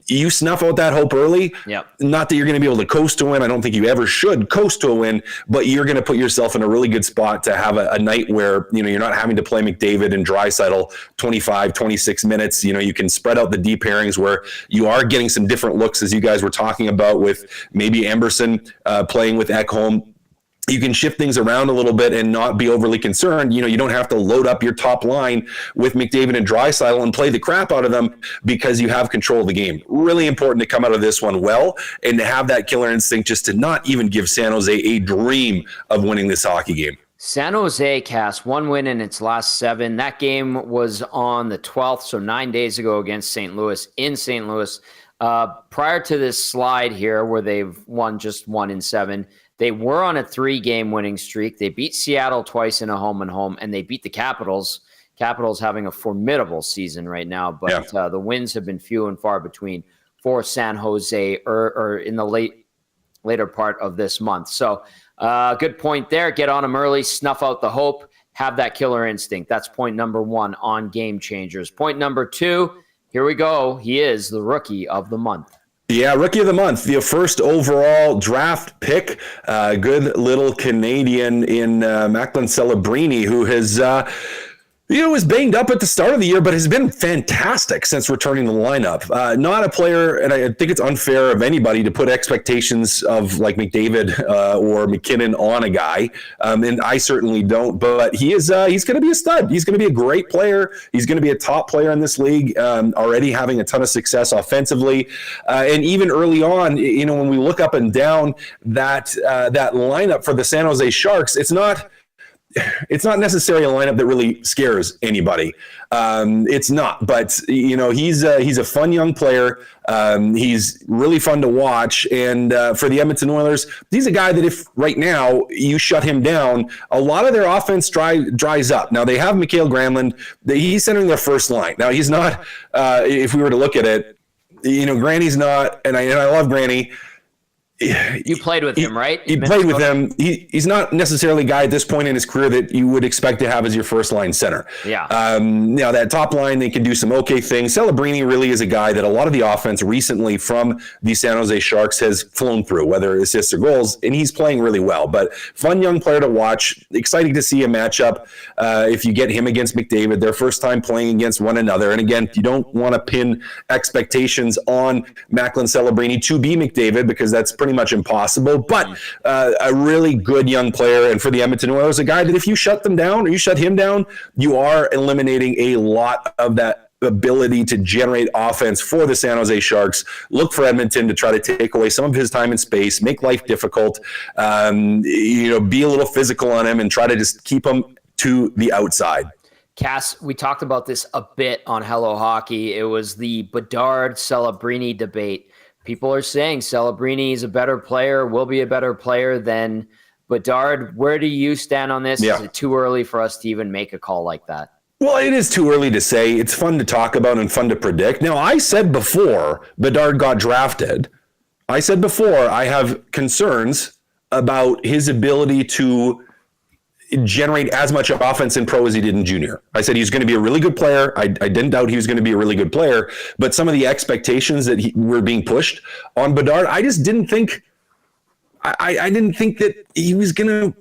you snuff out that hope early. Yep. Not that you're going to be able to coast to a win. I don't think you ever should coast to a win, but you're going to put yourself in a really good spot to have a night where, you're not having to play McDavid and Draisaitl 25, 26 minutes. You can spread out the deep pairings where you are getting some different looks, as you guys were talking about, with maybe Emberson playing with Ekholm. You can shift things around a little bit and not be overly concerned. You don't have to load up your top line with McDavid and Draisaitl and play the crap out of them because you have control of the game. Really important to come out of this one well and to have that killer instinct, just to not even give San Jose a dream of winning this hockey game. San Jose, Cass, 1 win in its last 7. That game was on the 12th, so 9 days ago against St. Louis, in St. Louis. Prior to this slide here where they've won just 1 in 7, they were on a 3-game winning streak. They beat Seattle twice in a home and home, and they beat the Capitals. Capitals having a formidable season right now, but the wins have been few and far between for San Jose or in the later part of this month. So good point there. Get on them early, snuff out the hope, have that killer instinct. That's point number 1 on Game Changers. Point number 2, here we go. He is the Rookie of the Month. Yeah, Rookie of the Month, the first overall draft pick, good little Canadian in Macklin Celebrini, who has was banged up at the start of the year, but has been fantastic since returning to the lineup. Not a player, and I think it's unfair of anybody to put expectations of like McDavid or McKinnon on a guy, and I certainly don't. But he's going to be a stud. He's going to be a great player. He's going to be a top player in this league. Already having a ton of success offensively, and even early on, when we look up and down that lineup for the San Jose Sharks, it's not necessarily a lineup that really scares anybody. It's not, but he's a fun young player. He's really fun to watch. And for the Edmonton Oilers, he's a guy that if right now you shut him down, a lot of their offense dries up. Now they have Mikael Granlund. He's centering their first line. Now he's not, if we were to look at it, Granny's not, and I love Granny. You played with him, right? You played with him. He's not necessarily a guy at this point in his career that you would expect to have as your first line center. Yeah. Now that top line, they can do some okay things. Celebrini really is a guy that a lot of the offense recently from the San Jose Sharks has flown through, whether assists or goals, and he's playing really well. But fun young player to watch. Exciting to see a matchup if you get him against McDavid, their first time playing against one another. And again, you don't want to pin expectations on Macklin Celebrini to be McDavid because that's pretty much impossible, but a really good young player. And for the Edmonton Oilers, a guy that if you shut them down or you shut him down, you are eliminating a lot of that ability to generate offense for the San Jose Sharks. Look for Edmonton to try to take away some of his time and space, make life difficult, be a little physical on him and try to just keep him to the outside. Cass, we talked about this a bit on Hello Hockey. It was the Bedard-Celebrini debate. People are saying Celebrini is a better player, will be a better player than Bedard. Where do you stand on this? Yeah. Is it too early for us to even make a call like that? Well, it is too early to say. It's fun to talk about and fun to predict. Now, I said before Bedard got drafted, I have concerns about his ability to generate as much offense in pro as he did in junior. I said he's going to be a really good player. I didn't doubt he was going to be a really good player, but some of the expectations that were being pushed on Bedard, I just didn't think. I didn't think that he was going to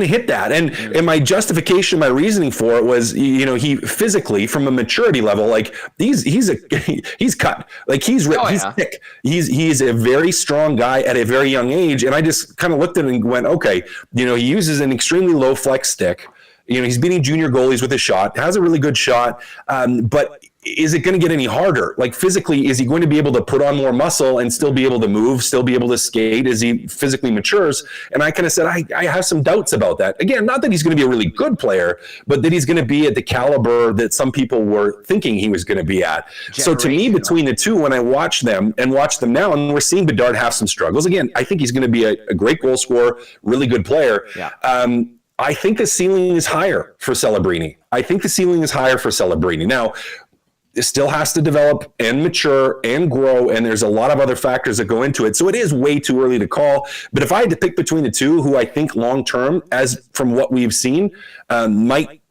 hit that. And my justification, my reasoning for it was, he physically, from a maturity level, like he's cut, like he's ripped, he's thick. He's a very strong guy at a very young age. And I just kind of looked at it and went, okay, he uses an extremely low flex stick. He's beating junior goalies with his shot, has a really good shot. But is it going to get any harder? Like physically, is he going to be able to put on more muscle and still be able to move, still be able to skate as he physically matures? And I kind of said, I have some doubts about that. Again, not that he's going to be a really good player, but that he's going to be at the caliber that some people were thinking he was going to be at. So to me, between the two, when I watch them now, and we're seeing Bedard have some struggles. Again, I think he's going to be a great goal scorer, really good player. Yeah. I think the ceiling is higher for Celebrini. Now, it still has to develop and mature and grow, and there's a lot of other factors that go into it. So it is way too early to call. But if I had to pick between the two, who I think long-term, as from what we've seen, might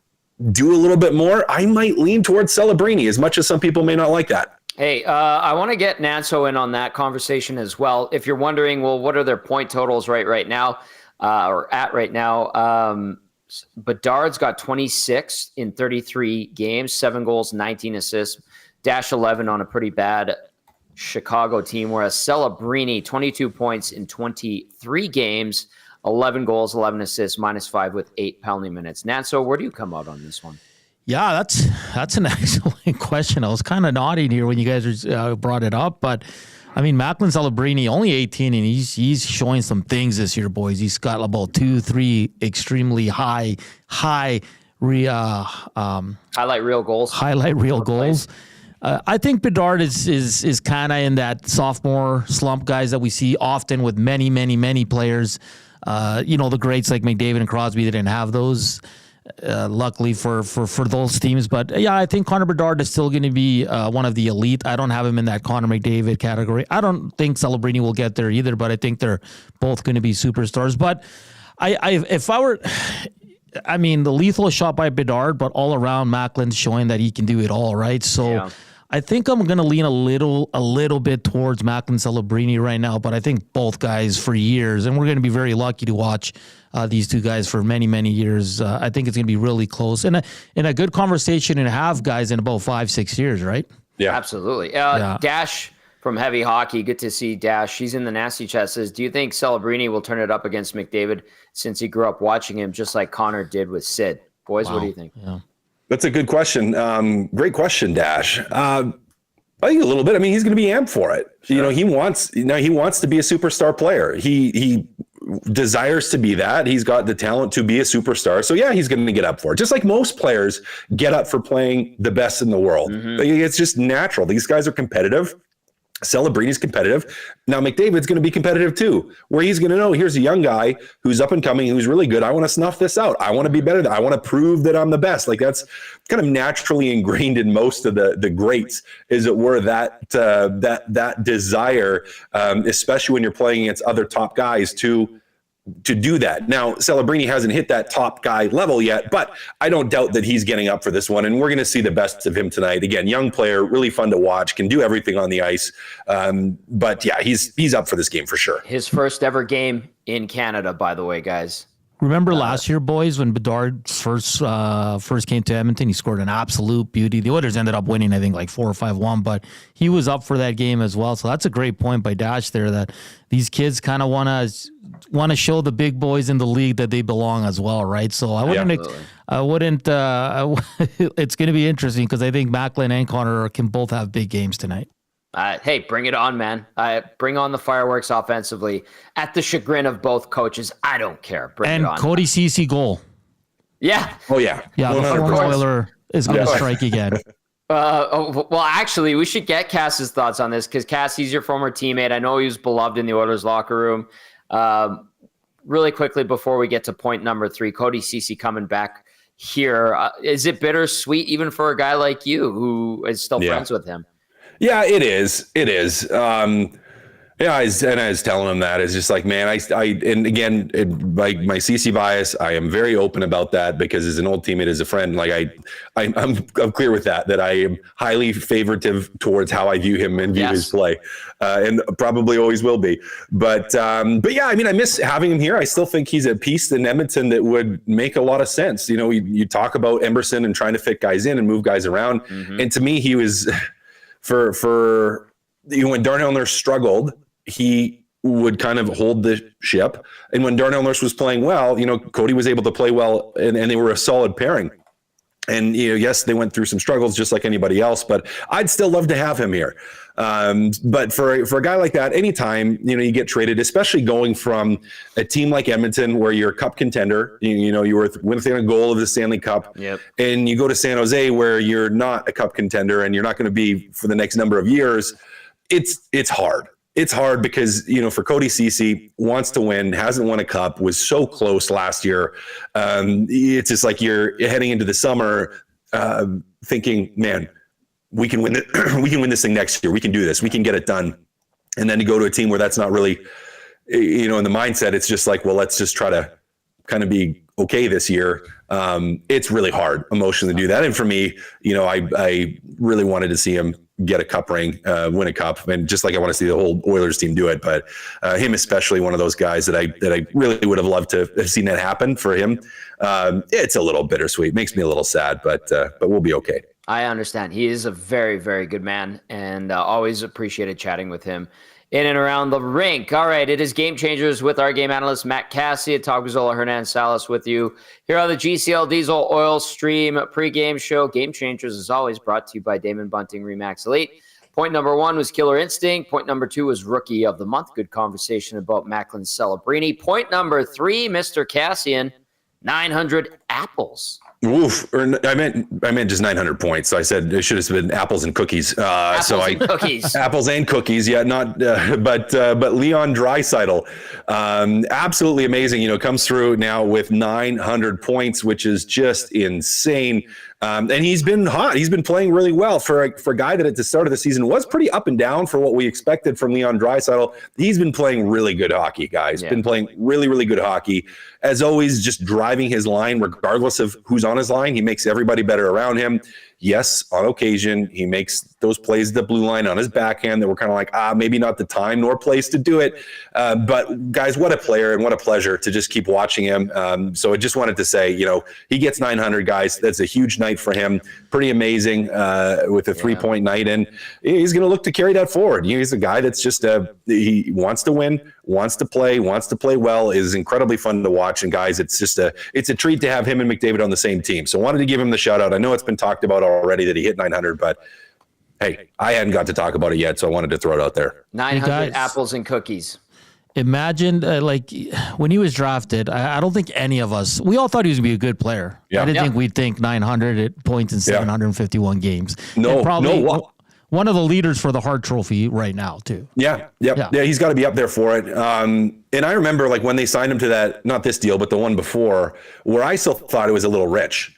do a little bit more, I might lean towards Celebrini, as much as some people may not like that. Hey, I want to get Nanso in on that conversation as well. If you're wondering, well, what are their point totals right now, or at right now? Bedard's got 26 in 33 games, 7 goals, 19 assists, dash 11 on a pretty bad Chicago team, whereas Celebrini, 22 points in 23 games, 11 goals, 11 assists, -5 with 8 penalty minutes. Nanso, where do you come out on this one? Yeah, that's an excellent question. I was kind of nodding here when you guys brought it up, but I mean, Macklin Celebrini, only 18, and he's showing some things this year, boys. He's got about 2-3 extremely high highlight reel goals. I think Bedard is kind of in that sophomore slump, guys, that we see often with many players. The greats like McDavid and Crosby, they didn't have those. Luckily for those teams. But yeah, I think Connor Bedard is still going to be one of the elite. I don't have him in that Connor McDavid category. I don't think Celebrini will get there either, but I think they're both going to be superstars. But the lethal shot by Bedard, but all around Macklin's showing that he can do it all, right? So yeah. I think I'm going to lean a little bit towards Macklin Celebrini right now, but I think both guys for years, and we're going to be very lucky to watch these two guys for many years. I think it's going to be really close and a good conversation and have guys in about 5-6 years, right? Yeah, absolutely. Dash from Heavy Hockey, good to see Dash. He's in the nasty chat, says, do you think Celebrini will turn it up against McDavid since he grew up watching him just like Connor did with Sid? Boys, What do you think? Yeah. That's a good question. Great question, Dash. I think a little bit. I mean, he's going to be amped for it. Sure. He wants to be a superstar player. He desires to be that. He's got the talent to be a superstar. So yeah, he's going to get up for it. Just like most players get up for playing the best in the world. Mm-hmm. It's just natural. These guys are competitive. Celebrini's competitive. Now McDavid's going to be competitive too, where he's going to know, here's a young guy who's up and coming, who's really good. I want to snuff this out. I want to be better. I want to prove that I'm the best. Like that's kind of naturally ingrained in most of the greats, as it were, that desire, especially when you're playing against other top guys to do that. Now, Celebrini hasn't hit that top guy level yet, but I don't doubt that he's getting up for this one, and we're going to see the best of him tonight. Again, young player, really fun to watch, can do everything on the ice. But yeah, he's up for this game for sure. His first ever game in Canada, by the way, guys. Remember last year, boys, when Bedard first came to Edmonton, he scored an absolute beauty. The Oilers ended up winning, I think, like 4 or 5-1, but he was up for that game as well. So that's a great point by Dash there, that these kids kind of want to show the big boys in the league that they belong as well, right? So it's going to be interesting because I think Macklin and Connor can both have big games tonight. Hey, bring it on, man. Bring on the fireworks offensively at the chagrin of both coaches. I don't care. Bring it on. And Cody Ceci goal. Yeah. Oh, yeah. Yeah, the former Oiler is going to strike again. Well, actually, we should get Cass's thoughts on this because Cass, he's your former teammate. I know he was beloved in the Oilers locker room. Really quickly before we get to point number 3, Cody Ceci coming back here. Is it bittersweet even for a guy like you who is still friends with him? Yeah, it is. It is. Yeah, I was telling him that. It's just like, man, and again, my CC bias, I am very open about that because as an old teammate, as a friend, like I'm clear with that I am highly favoritive towards how I view him and view his play, and probably always will be. But yeah, I mean, I miss having him here. I still think he's a piece in Edmonton that would make a lot of sense. You know, you talk about Emerson and trying to fit guys in and move guys around, and to me, he was for when Darnell Nurse struggled, he would kind of hold the ship. And when Darnell Nurse was playing well, you know, Cody was able to play well and they were a solid pairing. And, you know, yes, they went through some struggles just like anybody else, but I'd still love to have him here. But for a guy like that, anytime, you know, you get traded, especially going from a team like Edmonton where you're a cup contender, you know, you were within a goal of the Stanley Cup, and you go to San Jose where you're not a cup contender and you're not going to be for the next number of years. It's hard. It's hard because, you know, for Cody Ceci, wants to win, hasn't won a cup, was so close last year. It's just like you're heading into the summer thinking, man, we can win it. We can win this thing next year. We can do this. We can get it done. And then to go to a team where that's not really, you know, in the mindset, it's just like, well, let's just try to kind of be okay this year. It's really hard emotionally to do that. And for me, you know, I really wanted to see him get a cup ring, win a cup. And just like I want to see the whole Oilers team do it, but him especially, one of those guys that I really would have loved to have seen that happen for him. It's a little bittersweet, makes me a little sad, but we'll be okay. I understand. He is a very, very good man, and always appreciated chatting with him in and around the rink. All right, it is Game Changers with our game analyst, Matt Kassian, Gazzola, Hernan, Salas with you here on the GCL Diesel Oil Stream pregame show. Game Changers, as always, brought to you by Damon Bunting Remax Elite. Point number 1 was Killer Instinct. Point number 2 was Rookie of the Month. Good conversation about Macklin Celebrini. Point number 3, Mr. Kassian, 900 apples. Oof, or I meant just 900 points. So I said it should have been apples and cookies. Cookies. Apples and cookies. Yeah, not, but Leon Draisaitl, absolutely amazing. You know, comes through now with 900 points, which is just insane. And he's been hot. He's been playing really well for a guy that at the start of the season was pretty up and down for what we expected from Leon Draisaitl. He's been playing really good hockey, guys. Been playing really, really good hockey. As always, just driving his line, regardless of who's on his line. He makes everybody better around him. Yes, on occasion, he makes those plays at the blue line on his backhand that were kind of like, maybe not the time nor place to do it. But guys, what a player and what a pleasure to just keep watching him. So I just wanted to say, you know, he gets 900, guys. That's a huge night for him. Pretty amazing with a 3-point night. And he's going to look to carry that forward. He's a guy that's just, he wants to win, wants to play well, is incredibly fun to watch. And guys, it's a treat to have him and McDavid on the same team. So wanted to give him the shout out. I know it's been talked about already that he hit 900, but hey, I hadn't got to talk about it yet, so I wanted to throw it out there. 900 apples and cookies. Imagine, like, when he was drafted, I don't think any of us, we all thought he was going to be a good player. I didn't think we'd think 900 points in 751 games. No, and probably one of the leaders for the Hart Trophy right now, too. Yeah, he's got to be up there for it. And I remember, like, when they signed him to that, not this deal, but the one before, where I still thought it was a little rich.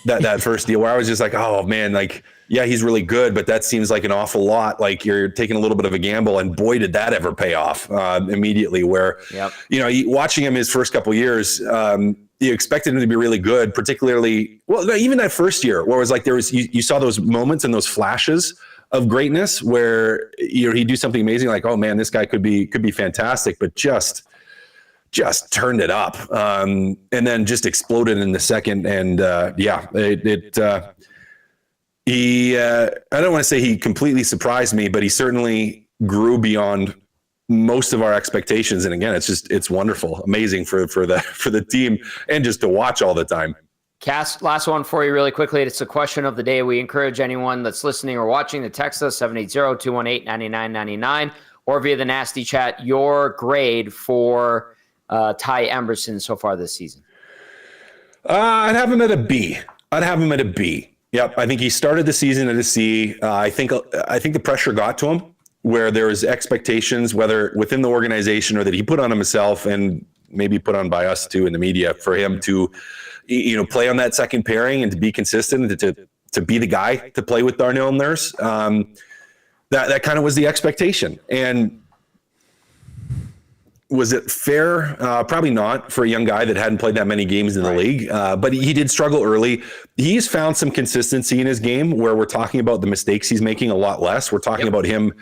that first deal, where I was just like, oh man, like, yeah, he's really good, but that seems like an awful lot. Like, you're taking a little bit of a gamble, and boy, did that ever pay off immediately. Where, you know, watching him his first couple of years, you expected him to be really good, particularly, well, even that first year where it was like you saw those moments and those flashes of greatness where, you know, he'd do something amazing, like, oh man, this guy could be fantastic, but just turned it up, and then just exploded in the second. And he I don't want to say he completely surprised me, but he certainly grew beyond most of our expectations. And again, it's wonderful, amazing for the team and just to watch all the time. Cass, last one for you really quickly. It's a question of the day. We encourage anyone that's listening or watching to text us 780-218-9999 or via the nasty chat your grade for Ty Emberson so far this season. I'd have him at a B. Yep. I think he started the season at a C. I think the pressure got to him where there was expectations, whether within the organization or that he put on himself and maybe put on by us too in the media, for him to, you know, play on that second pairing and to be consistent and to be the guy to play with Darnell Nurse. That kind of was the expectation. And Was it fair? Probably not for a young guy that hadn't played that many games in the league. But he did struggle early. He's found some consistency in his game where we're talking about the mistakes he's making a lot less. We're talking about him,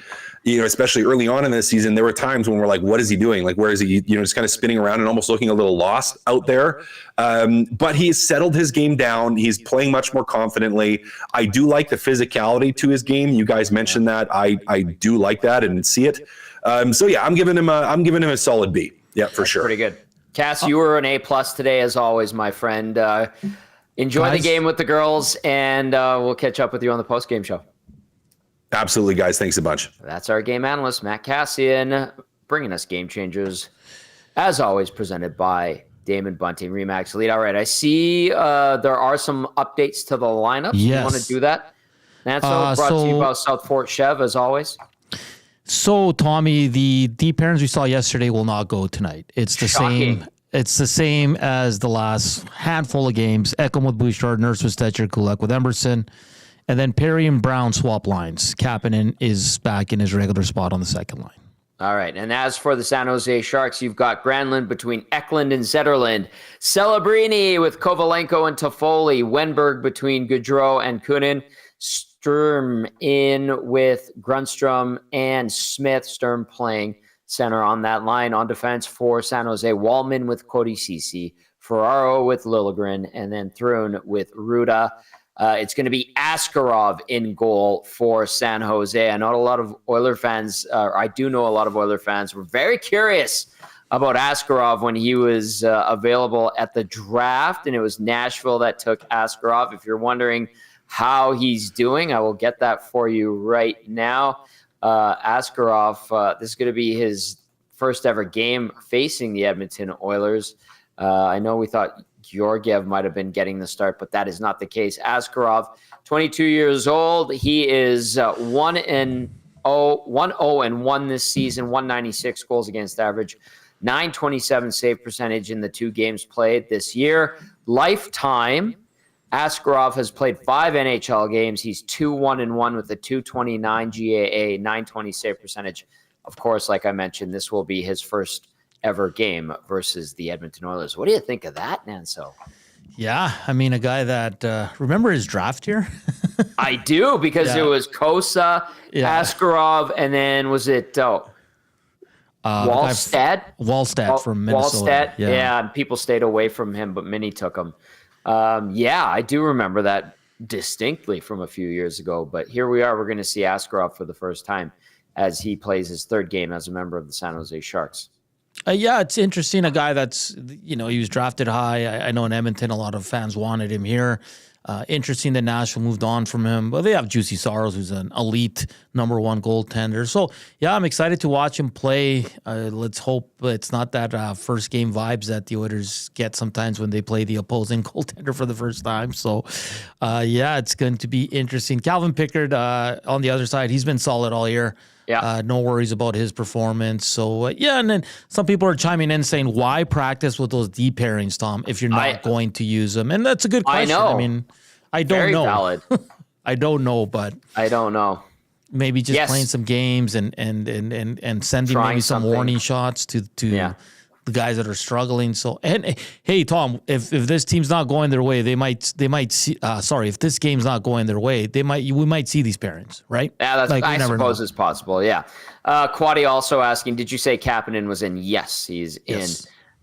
especially early on in this season. There were times when we're like, what is he doing? Like, where is he? Just kind of spinning around and almost looking a little lost out there. But he's settled his game down. He's playing much more confidently. I do like the physicality to his game. You guys mentioned that. I do like that and see it. So yeah, I'm giving him a solid B. Yeah, for sure. Pretty good. Cass, you were an A+ today, as always, my friend. Enjoy the game with the girls, and we'll catch up with you on the post-game show. Absolutely, guys. Thanks a bunch. That's our game analyst, Matt Kassian, bringing us Game Changers, as always, presented by Damon Bunting, Remax Elite. All right, I see there are some updates to the lineup. Yes. You want to do that? Nanso, brought to you by South Fort Chev, as always. So, Tommy, the deep pairings we saw yesterday will not go tonight. It's the Shocking. same. It's the same as the last handful of games. Ekholm with Bouchard, Nurse with Stetcher, Kulak with Emerson. And then Perry and Brown swap lines. Kapanen is back in his regular spot on the second line. All right, and as for the San Jose Sharks, you've got Granlund between Eklund and Zetterlund, Celebrini with Kovalenko and Toffoli, Wenberg between Gaudreau and Kunin, Sturm in with Grundstrom and Smith. Sturm playing center on that line. On defense for San Jose, Wallman with Cody Ceci, Ferraro with Liljegren, and then Thrun with Ruda. It's going to be Askarov in goal for San Jose. I know a lot of Oiler fans, I do know a lot of Oiler fans were very curious about Askarov when he was available at the draft, and it was Nashville that took Askarov. If you're wondering how he's doing, I will get that for you right now. Askarov, this is going to be his first ever game facing the Edmonton Oilers. I know we thought Georgiev might have been getting the start, but that is not the case. Askarov, 22 years old. He is 1-0-1 this season, 196 goals against average, 927 save percentage in the 2 games played this year. Lifetime, Askarov has played 5 NHL games. He's 2-1-1 with a 229 GAA, 920 save percentage. Of course, like I mentioned, this will be his first ever game versus the Edmonton Oilers. What do you think of that, Nanso? Yeah, I mean, a guy that remember his draft year? I do, because it was Kosa, Askarov, and then was it Wallstedt? Wallstedt from Minnesota. Wallstedt, yeah, and people stayed away from him, but Minnie took him. Yeah, I do remember that distinctly from a few years ago, but here we are. We're going to see Askarov for the first time as he plays his 3rd game as a member of the San Jose Sharks. Yeah, it's interesting. A guy that's, he was drafted high. I know in Edmonton, a lot of fans wanted him here. Interesting that Nashville moved on from him. But they have Juicy Saros, who's an elite number 1 goaltender. So, yeah, I'm excited to watch him play. Let's hope it's not that first game vibes that the Oilers get sometimes when they play the opposing goaltender for the first time. So, yeah, it's going to be interesting. Calvin Pickard on the other side, he's been solid all year. Yeah, no worries about his performance. So, yeah, and then some people are chiming in saying, why practice with those deep pairings, Tom, if you're not going to use them? And that's a good question. I mean, I don't know. Valid. I don't know, but I don't know. Maybe just playing some games and sending maybe some warning shots to the guys that are struggling. So, and hey, Tom, if this team's not going their way, they might see. If this game's not going their way, we might see these pairings, right? Yeah, I suppose it's possible. Yeah. Quaddy also asking, did you say Kapanen was in? Yes, he's in.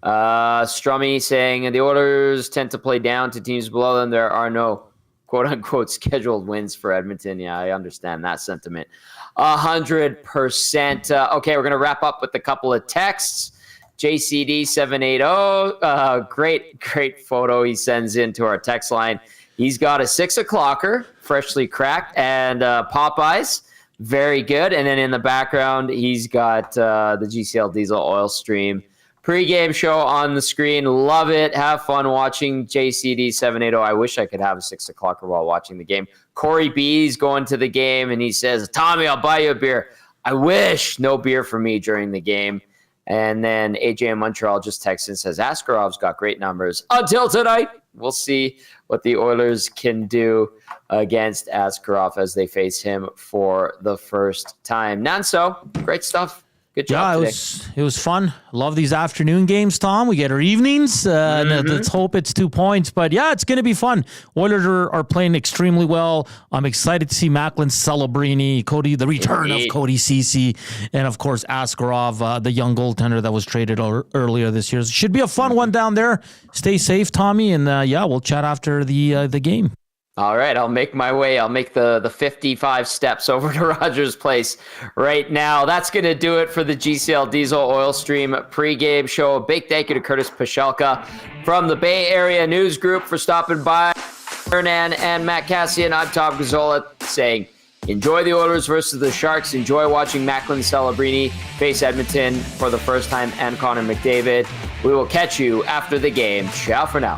Strummy saying, the Oilers tend to play down to teams below them. There are no quote unquote scheduled wins for Edmonton. Yeah, I understand that sentiment. 100%. Okay, we're gonna wrap up with a couple of texts. JCD780, great photo he sends into our text line. He's got a 6 o'clocker, freshly cracked, and Popeyes, very good. And then in the background, he's got the GCL Diesel Oil Stream pregame show on the screen. Love it. Have fun watching JCD780. I wish I could have a 6 o'clocker while watching the game. Corey B's going to the game, and he says, Tommy, I'll buy you a beer. I wish. No beer for me during the game. And then AJ in Montreal just texts and says, Askarov's got great numbers until tonight. We'll see what the Oilers can do against Askarov as they face him for the first time. Nanso, great stuff. Good job today. It was fun. Love these afternoon games, Tom. We get our evenings. And let's hope it's 2 points. But yeah, it's going to be fun. Oilers are playing extremely well. I'm excited to see Macklin Celebrini, Cody, the return of Cody Ceci, and of course Askarov, the young goaltender that was traded earlier this year. Should be a fun one down there. Stay safe, Tommy, and we'll chat after the game. All right, I'll make my way. I'll make the 55 steps over to Rogers Place right now. That's going to do it for the GCL Diesel Oil Stream pregame show. A big thank you to Curtis Pashelka from the Bay Area News Group for stopping by. Hernan and Matt Kassian. I'm Tom Gazzola saying enjoy the Oilers versus the Sharks. Enjoy watching Macklin Celebrini face Edmonton for the first time and Connor McDavid. We will catch you after the game. Ciao for now.